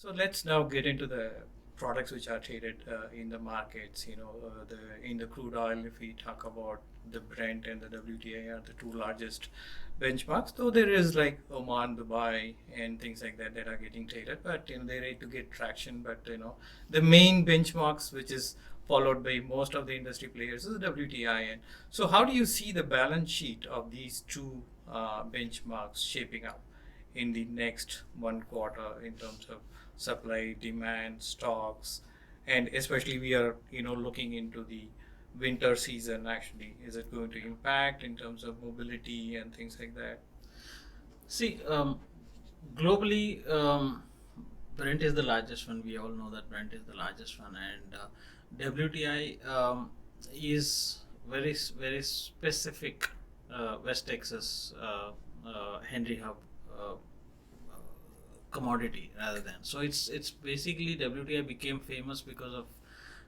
So let's now get into the products which are traded in the markets. In the crude oil, if we talk about the Brent and the WTI are the two largest benchmarks. Though there is like Oman, Dubai, and things like that that are getting traded, but they're ready to get traction. But the main benchmarks, which is followed by most of the industry players, is the WTI. And so, how do you see the balance sheet of these two benchmarks shaping up in the next 1 quarter in terms of supply, demand, stocks, and especially we are looking into the winter season. Actually, is it going to impact in terms of mobility and things like that? See, globally, Brent is the largest one. We all know that Brent is the largest one, and WTI is very specific West Texas Henry Hub uh, commodity rather than. So it's basically WTI became famous because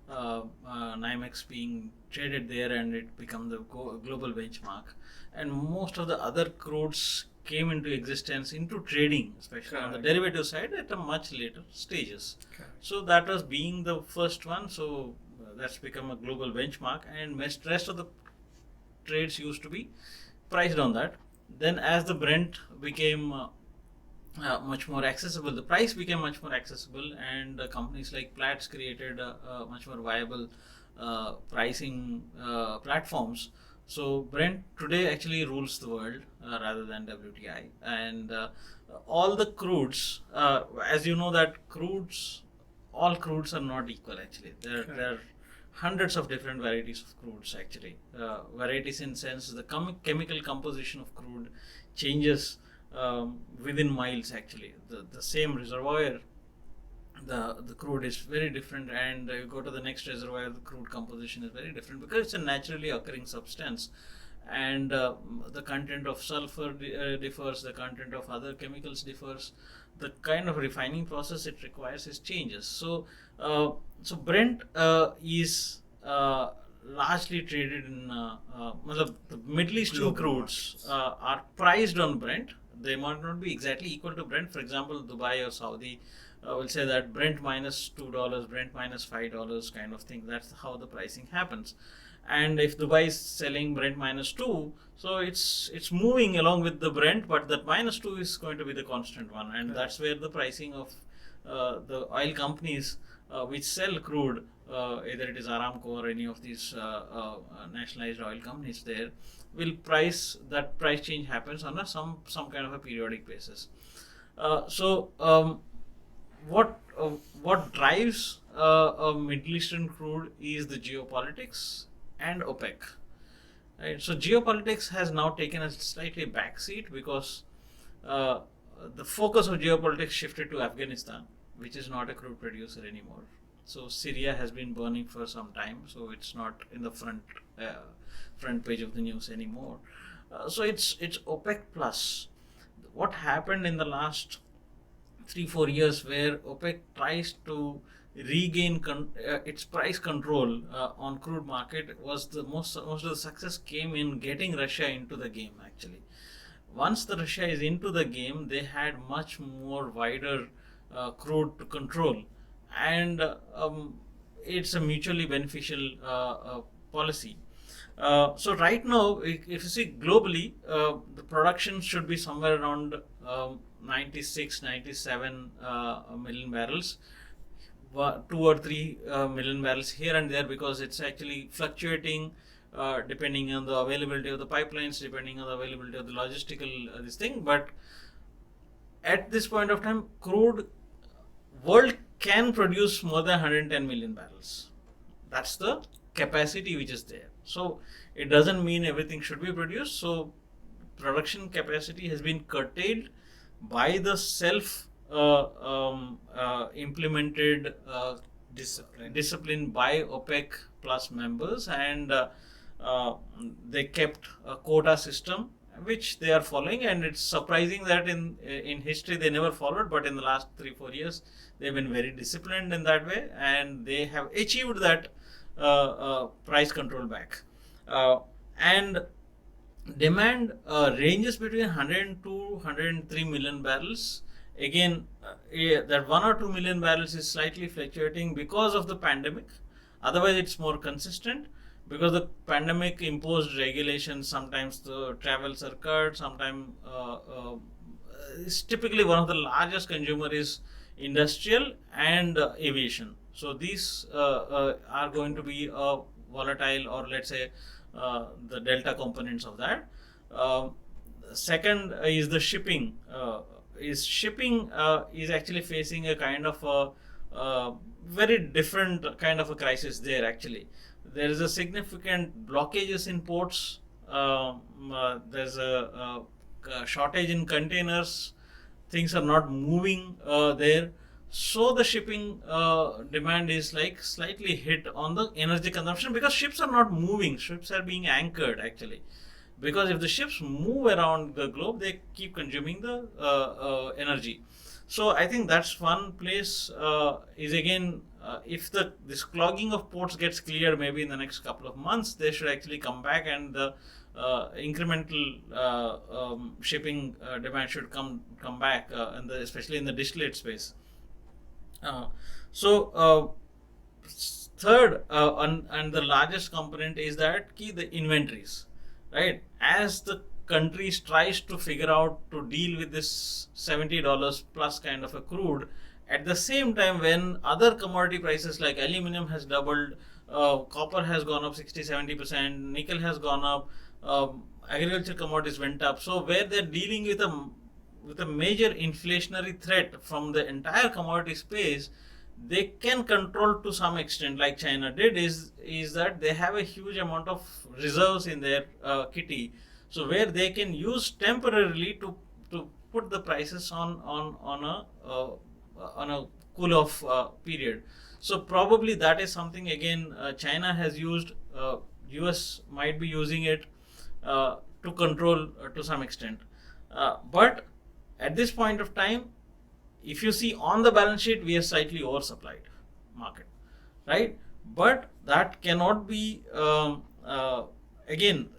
of NIMEX being traded there, and it became the global benchmark. And most of the other crudes came into existence into trading, especially on the derivative side, at a much later stages. So that was being the first one. So that's become a global benchmark, and rest of the trades used to be priced on that. Then as the Brent became much more accessible, the price became much more accessible, and companies like Platts created much more viable pricing platforms. So Brent today actually rules the world rather than WTI, and all the crudes, as you know, that all crudes are not equal. Actually, there are hundreds of different varieties of crudes. Actually, varieties in sense the chemical composition of crude changes within miles. Actually, the same reservoir, the crude is very different, and you go to the next reservoir, the crude composition is very different because it's a naturally occurring substance, and the content of sulfur differs, the content of other chemicals differs, the kind of refining process it requires is changes. So Brent is largely traded in the Middle Eastern crudes are priced on Brent. They might not be exactly equal to Brent. For example, Dubai or Saudi will say that Brent minus $2, Brent minus $5 kind of thing. That's how the pricing happens. And if Dubai is selling Brent minus 2, so it's moving along with the Brent, but that minus 2 is going to be the constant one, and that's where the pricing of the oil companies which sell crude, either it is Aramco or any of these nationalized oil companies, there will price that price change happens on some kind of a periodic basis. So what drives a Middle Eastern crude is the geopolitics and OPEC. Right? So geopolitics has now taken a slightly backseat because uh, the focus of geopolitics shifted to Afghanistan, which is not a crude producer anymore. So Syria has been burning for some time, so it's not in the front page of the news anymore. So it's OPEC plus. What happened in the last 3-4 years, where OPEC tries to regain its price control on crude market, was the most of the success came in getting Russia into the game. Actually, once the Russia is into the game, they had much more wider crude to control, and it's a mutually beneficial policy. So right now, if you see globally, the production should be somewhere around 96, 97 million barrels, 2 or 3 million barrels here and there, because it's actually fluctuating depending on the availability of the pipelines, depending on the availability of the logistical this thing. But at this point of time, crude world can produce more than 110 million barrels. That's the capacity which is there. So it doesn't mean everything should be produced. So production capacity has been curtailed by the self implemented discipline by OPEC plus members, and they kept a quota system which they are following. And it's surprising that in history they never followed, but in the last 3-4 years they've been very disciplined in that way, and they have achieved that price control back. And demand ranges between 102 103 million barrels, again, that 1 or 2 million barrels is slightly fluctuating because of the pandemic. Otherwise, it's more consistent because the pandemic imposed regulations. Sometimes the travels are cut. Sometimes it's typically one of the largest consumer is industrial and aviation. So these are going to be volatile, or let's say the delta components of that. Um Second is the shipping. Is actually facing a kind of a very different kind of a crisis there. Actually, there is a significant blockages in ports. There's a shortage in containers. Things are not moving there. So the shipping demand is like slightly hit on the energy consumption because ships are not moving. Ships are being anchored actually, because if the ships move around the globe, they keep consuming the energy. So I think that's one place. Is again, if the this clogging of ports gets cleared, maybe in the next couple of months, they should actually come back, and the incremental shipping demand should come back, especially in the distillate space. Uh, so third, and the largest component is that key the inventories, right? As the countries tries to figure out to deal with this $70 plus kind of a crude, at the same time when other commodity prices like aluminum has doubled, copper has gone up 60-70%, nickel has gone up, agriculture commodities went up. So where they're dealing with a major inflationary threat from the entire commodity space, they can control to some extent, like China did, is that they have a huge amount of reserves in their kitty, so where they can use temporarily to put the prices on a cool off period. So probably that is something again China has used. US might be using it to control to some extent, but at this point of time, if you see on the balance sheet, we are slightly oversupplied market, right? But that cannot be again.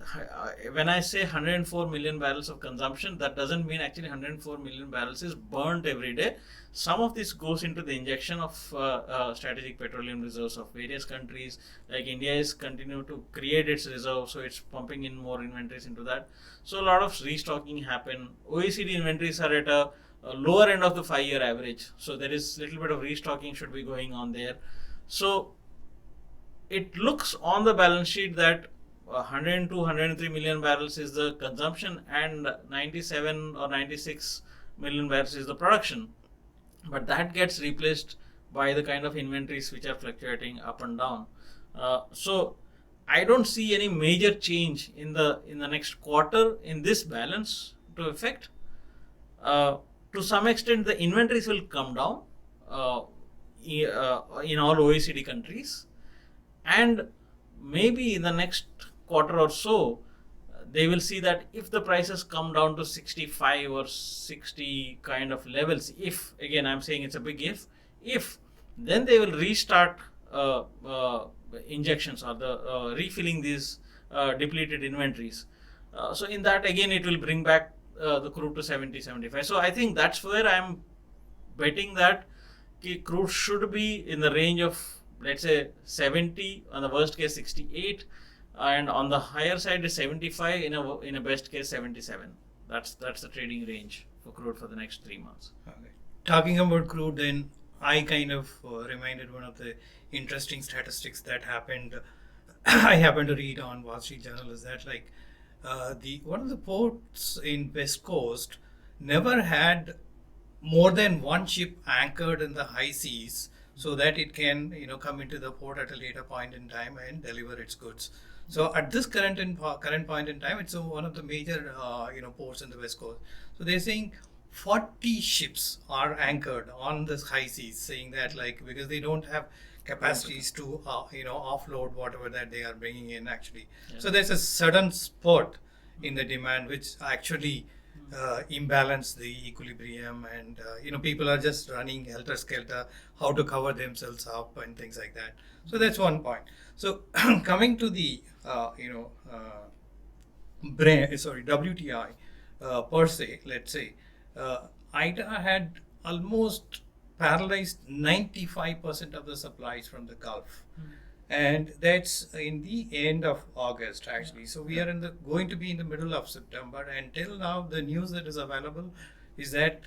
When I say 104 million barrels of consumption, that doesn't mean actually 104 million barrels is burnt every day. Some of this goes into the injection of strategic petroleum reserves of various countries. Like India is continue to create its reserves, so it's pumping in more inventories into that. So a lot of restocking happen. OECD inventories are at a lower end of the 5-year average, so there is little bit of restocking should be going on there. So it looks on the balance sheet that 102 103 million barrels is the consumption and 97 or 96 million barrels is the production, but that gets replaced by the kind of inventories which are fluctuating up and down. So I don't see any major change in the next quarter in this balance to affect. uh, to some extent, the inventories will come down in all OECD countries, and maybe in the next quarter or so, they will see that if the prices come down to 65 or 60 kind of levels, if again I'm saying it's a big if then they will restart injections or the refilling these depleted inventories. So in that again it will bring back the crude to 70-75. So I think that's where I'm betting that crude should be in the range of, let's say, 70, on the worst case 68, and on the higher side is 75, in a best case 77. That's the trading range for crude for the next 3 months. Okay. Talking about crude, then I kind of reminded one of the interesting statistics that happened. I happened to read on Wall Street Journal is that like the one of the ports in West Coast never had more than one ship anchored in the high seas so that it can come into the port at a later point in time and deliver its goods. So at this current point in time, it's one of the major ports in the West Coast. So they're saying 40 ships are anchored on this high seas, saying that like because they don't have capacities to offload whatever that they are bringing in actually. Yeah. So there's a sudden spurt in the demand which actually imbalance the equilibrium, and people are just running helter skelter how to cover themselves up and things like that. So that's one point. So coming to the WTI per se, let's say, IDA had almost paralyzed 95% of the supplies from the Gulf. And that's in the end of August actually. So we are going to be in the middle of September, and till now the news that is available is that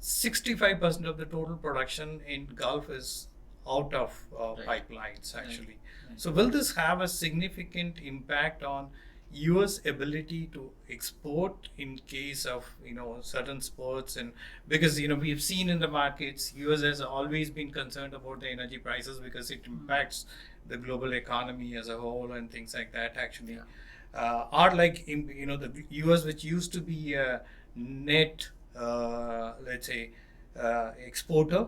65% of the total production in Gulf is out of pipelines actually. So will this have a significant impact on US ability to export in case of certain sports? And because we've seen in the markets, US has always been concerned about the energy prices because it impacts the global economy as a whole and things like that actually. Are like the US, which used to be a net let's say exporter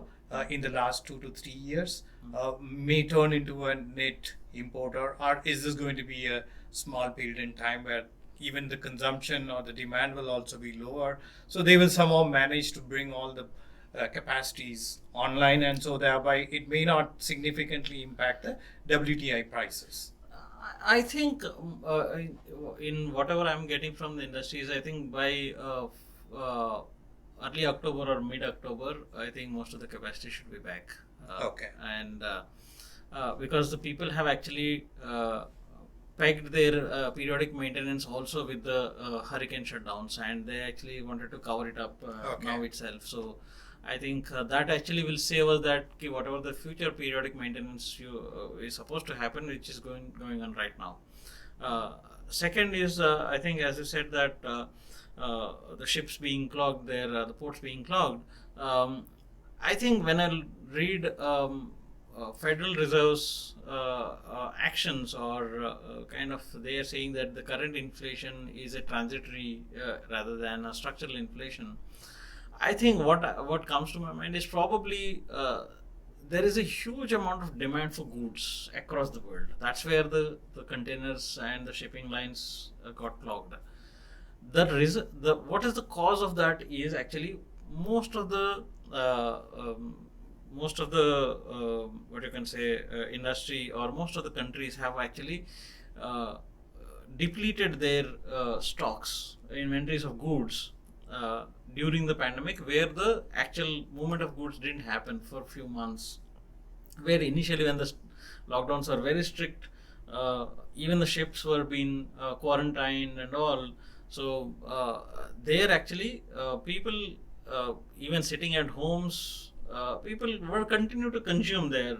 in the last 2 to 3 years, may turn into a net importer, or is this going to be a small period in time where even the consumption or the demand will also be lower, so they will somehow manage to bring all the capacities online, and so thereby it may not significantly impact the WTI prices? I think in whatever I'm getting from the industries, I think by early October or mid October, I think most of the capacity should be back. Okay. And because the people have actually pegged their periodic maintenance also with the hurricane shutdowns, and they actually wanted to cover it up now itself. So I think that actually will save us that whatever the future periodic maintenance is supposed to happen, which is going on right now. Second is I think, as you said, that the ships being clogged there, the ports being clogged. I think when I read Federal Reserve's actions, or kind of they are saying that the current inflation is a transitory rather than a structural inflation. I think what comes to my mind is probably there is a huge amount of demand for goods across the world. That's where the containers and the shipping lines got clogged. What is the cause of that is actually most of the what you can say industry, or most of the countries have actually depleted their stocks, inventories of goods during the pandemic, where the actual movement of goods didn't happen for a few months, where initially when the lockdowns were very strict, even the ships were being quarantined and all. So there actually people even sitting at homes, people were continue to consume their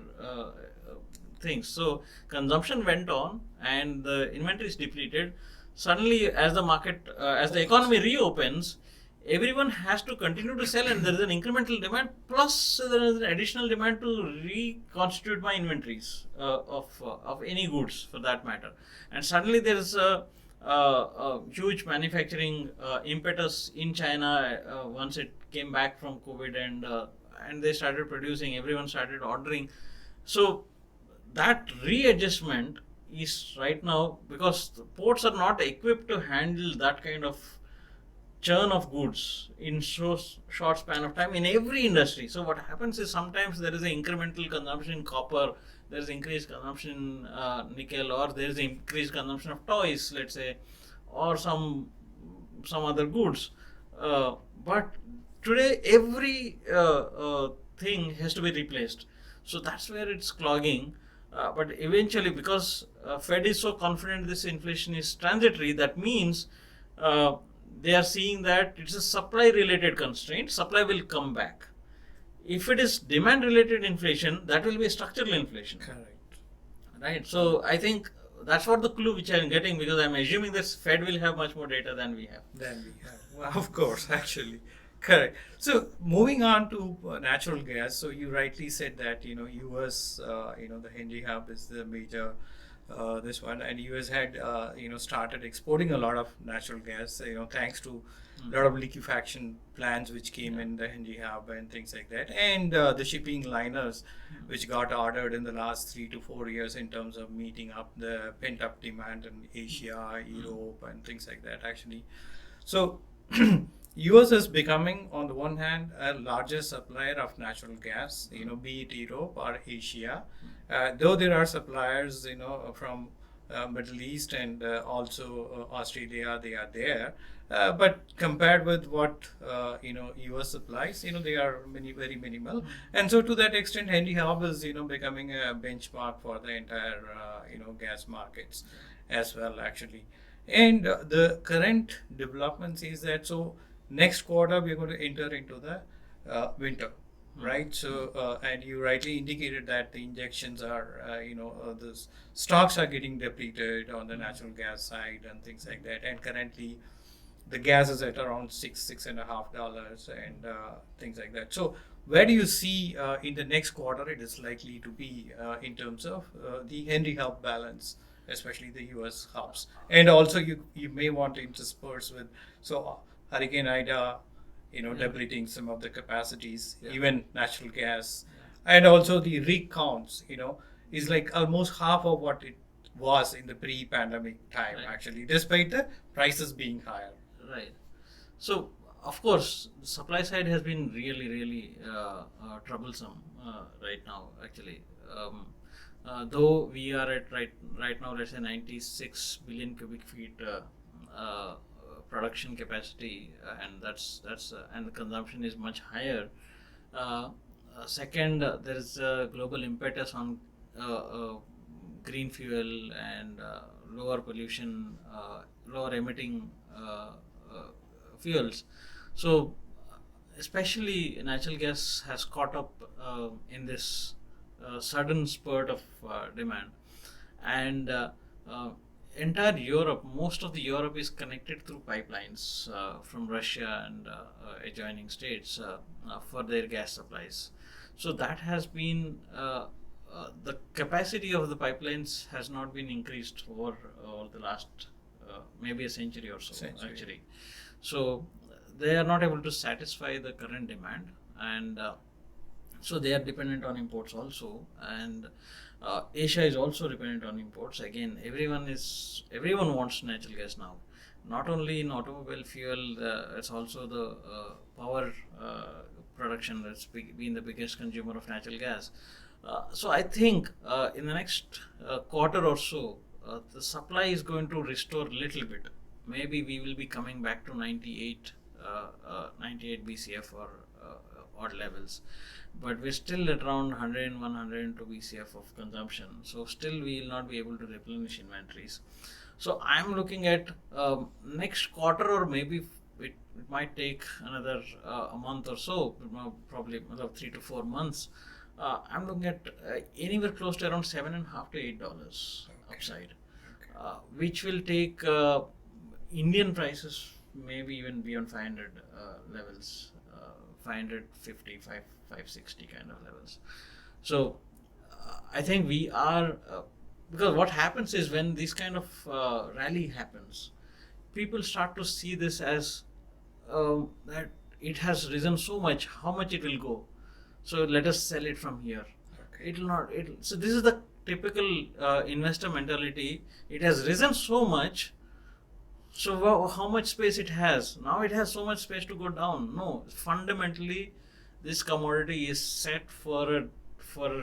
things. So consumption went on and the inventory is depleted. Suddenly, as the economy reopens, everyone has to continue to sell, and there is an incremental demand, plus there is an additional demand to reconstitute my inventories of any goods for that matter. And suddenly there is a huge manufacturing impetus in China once it came back from COVID, and they started producing, everyone started ordering. So that readjustment is right now, because the ports are not equipped to handle that kind of churn of goods in so short span of time in every industry. So what happens is sometimes there is an incremental consumption in copper, there is increased consumption in nickel, or there is increased consumption of toys, let's say, or some other goods. But today every thing has to be replaced. So that's where it's clogging. But eventually, because Fed is so confident this inflation is transitory, that means they are seeing that it's a supply related constraint. Supply will come back. If it is demand related inflation, that will be a structural inflation. Correct. Right. So I think that's what the clue which I'm getting, because I'm assuming that Fed will have much more data than we have. Well, of course, actually. Correct. So moving on to natural gas. So you rightly said that US, the Henry Hub is the major this one, and US had started exporting a lot of natural gas. Thanks to a lot of liquefaction plants which came in the Henry Hub and things like that, and the shipping liners which got ordered in the last 3 to 4 years in terms of meeting up the pent up demand in Asia, Europe, and things like that. Actually, so. US is becoming, on the one hand, a larger supplier of natural gas, be it Europe or Asia. Though there are suppliers, from Middle East and also Australia, they are there. But compared with what U.S. supplies, they are very minimal, and so to that extent, Henry Hub is becoming a benchmark for the entire gas markets as well, actually. And the current developments is that so next quarter we are going to enter into the winter, right? So, and you rightly indicated that the injections are, the stocks are getting depleted on the natural gas side and things like that. And currently, the gas is at around $6.5, and things like that. So, where do you see in the next quarter it is likely to be in terms of the Henry Hub balance, especially the U.S. hubs, and also you may want to intersperse with Hurricane Ida, depleting some of the capacities, even natural gas, and also the rig counts, is like almost half of what it was in the pre-pandemic time, actually, despite the prices being higher. Right. So, of course, the supply side has been really troublesome right now. Actually, though we are at right now, let's say 96 billion cubic feet production capacity, and and the consumption is much higher. Second, there is a global impetus on green fuel and lower pollution, lower emitting fuels. So, especially natural gas has caught up in this sudden spurt of demand, and entire Europe, most of the Europe is connected through pipelines from Russia and adjoining states for their gas supplies. So that has been the capacity of the pipelines has not been increased over the last maybe a century or so, actually. So they are not able to satisfy the current demand, and so they are dependent on imports also, and Asia is also dependent on imports. Again, everyone wants natural gas now, not only in automobile fuel, it's also the power production that's been the biggest consumer of natural gas. So I think in the next quarter or so, the supply is going to restore a little bit. Maybe we will be coming back to 98 BCF or odd levels, but we're still at around 101, 102 BCF of consumption. So still we will not be able to replenish inventories. So I'm looking at next quarter, or maybe it might take another a month or so, probably another 3 to 4 months. I'm looking at anywhere close to around $7.5 to $8 upside, which will take Indian prices maybe even beyond 500 levels, 550, 560 kind of levels. So I think we are, because what happens is when this kind of rally happens, people start to see this as that it has risen so much, how much it will go. So let us sell it from here. Okay. It will not. So this is the typical investor mentality. It has risen so much. So how much space it has? Now it has so much space to go down. No, fundamentally, this commodity is set for a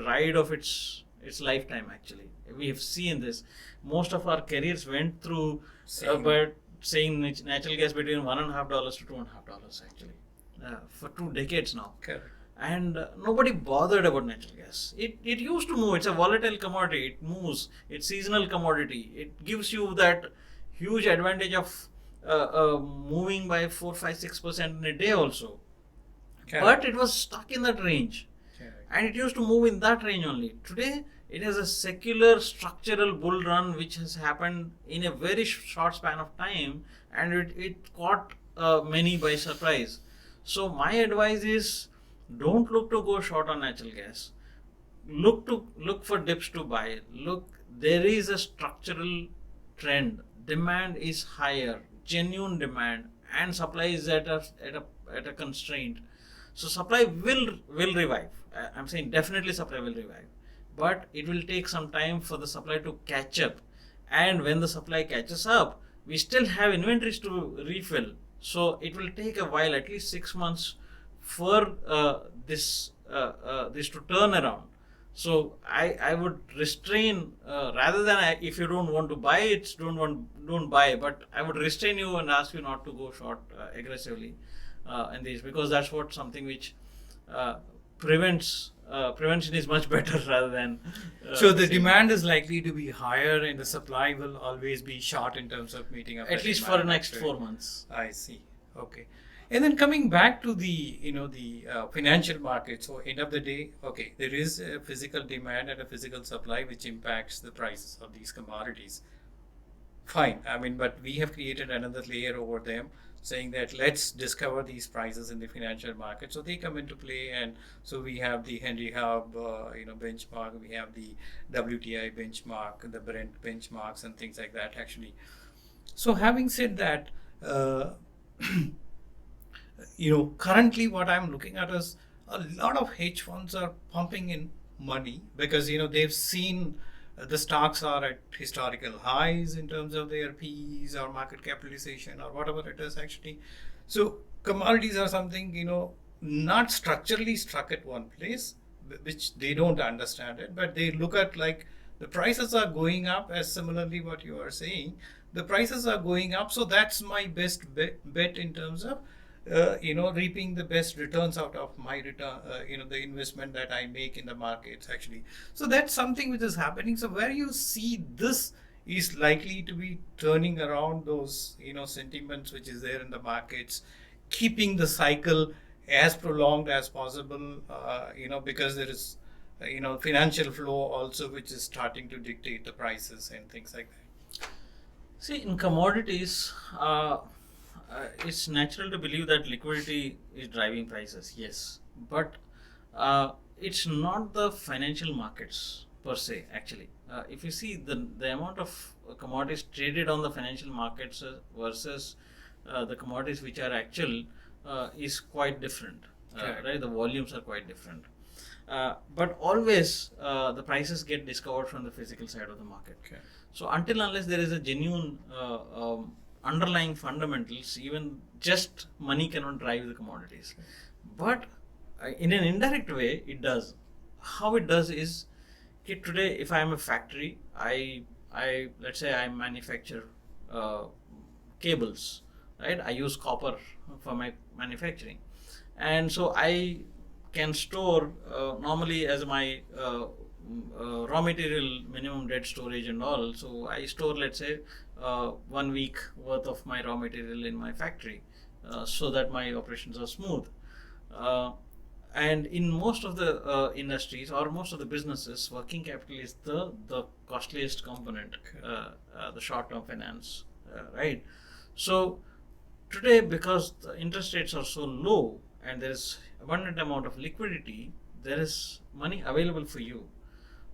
ride of its lifetime. Actually, we have seen this. Most of our careers went through but saying natural gas between $1.50 to $2.50 actually for 2 decades now. Correct. And nobody bothered about natural gas. It used to move. It's a volatile commodity. It moves. It's seasonal commodity. It gives you that huge advantage of moving by 4, 5, 6% in a day also. Correct. But it was stuck in that range. Correct. And it used to move in that range only. Today, it has a secular structural bull run which has happened in a very short span of time, and it caught many by surprise. So my advice is, don't look to go short on natural gas. Look for dips to buy. Look, there is a structural trend. Demand is higher, genuine demand, and supply is at a constraint. So supply will revive. I'm saying definitely supply will revive, but it will take some time for the supply to catch up. And when the supply catches up, we still have inventories to refill. So it will take a while, at least 6 months, for this to turn around. So I would restrain rather than if you don't want to buy it, don't buy. But I would restrain you and ask you not to go short aggressively in these, because that's what something which uh, prevention is much better rather than So the saving. demand is likely to be higher and the supply will always be short in terms of meeting up At the least for the demand, next actually. 4 months. I see. Okay. And then coming back to the financial market. So end of the day, okay, there is a physical demand and a physical supply which impacts the prices of these commodities. Fine. I mean, but we have created another layer over them, saying that let's discover these prices in the financial market. So they come into play, and so we have the Henry Hub, benchmark. We have the WTI benchmark, the Brent benchmarks, and things like that. Actually, so having said that, uh, currently what I'm looking at is a lot of hedge funds are pumping in money because they've seen the stocks are at historical highs in terms of their PEs or market capitalization or whatever it is actually. So commodities are something not structurally struck at one place, which they don't understand it, but they look at like the prices are going up, as similarly what you are saying, the prices are going up, so that's my best bet in terms of reaping the best returns out of my return, the investment that I make in the markets actually. So that's something which is happening. So where you see this is likely to be turning around those, sentiments which is there in the markets, keeping the cycle as prolonged as possible, because there is, financial flow also which is starting to dictate the prices and things like that. See, in commodities, it's natural to believe that liquidity is driving prices, yes. But it's not the financial markets per se, actually. If you see the amount of commodities traded on the financial markets versus the commodities which are actual is quite different, right? The volumes are quite different. But always the prices get discovered from the physical side of the market. Okay. So until unless there is a genuine underlying fundamentals, even just money cannot drive the commodities. Okay. But in an indirect way, it does. How it does is, okay, today if I am a factory, I let's say I manufacture uh, cables, right? I use copper for my manufacturing, and so I can store normally as my raw material minimum dead storage and all. So I store, let's say, 1 week worth of my raw material in my factory, so that my operations are smooth. Uh, and in most of the industries or most of the businesses, working capital is the costliest component, the short term finance, right? So today, because the interest rates are so low and there is abundant amount of liquidity, there is money available for you.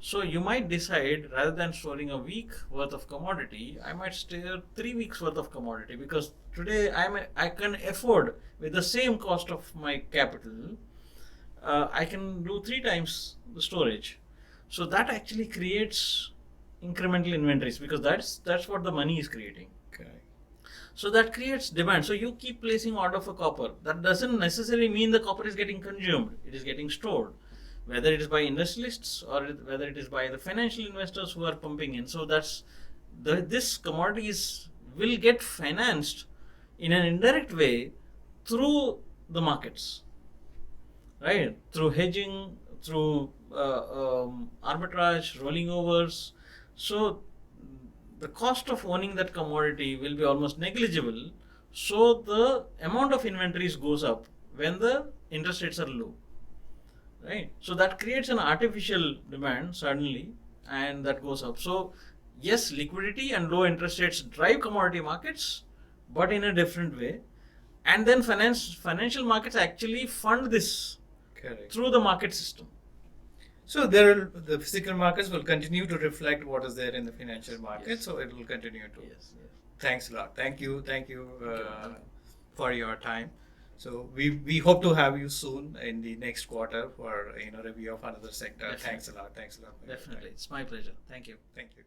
So you might decide, rather than storing a week worth of commodity, I might store 3 weeks worth of commodity, because today I can afford, with the same cost of my capital, I can do 3 times the storage. So that actually creates incremental inventories, because that's what the money is creating. Okay. So that creates demand. So you keep placing order for copper. That doesn't necessarily mean the copper is getting consumed. It is getting stored, whether it is by industrialists or whether it is by the financial investors who are pumping in. So this commodities will get financed in an indirect way through the markets, right? Through hedging, through arbitrage, rolling overs. So the cost of owning that commodity will be almost negligible. So the amount of inventories goes up when the interest rates are low, right? So that creates an artificial demand suddenly, and that goes up. So yes, liquidity and low interest rates drive commodity markets, but in a different way. And then financial markets actually fund this. Correct. Through the market system. So the physical markets will continue to reflect what is there in the financial market. Yes. So it will continue to. Yes. Thanks a lot. Thank you for your time. So we hope to have you soon in the next quarter for review of another sector. Definitely. Thanks a lot. Definitely, it's my pleasure. Thank you. Thank you.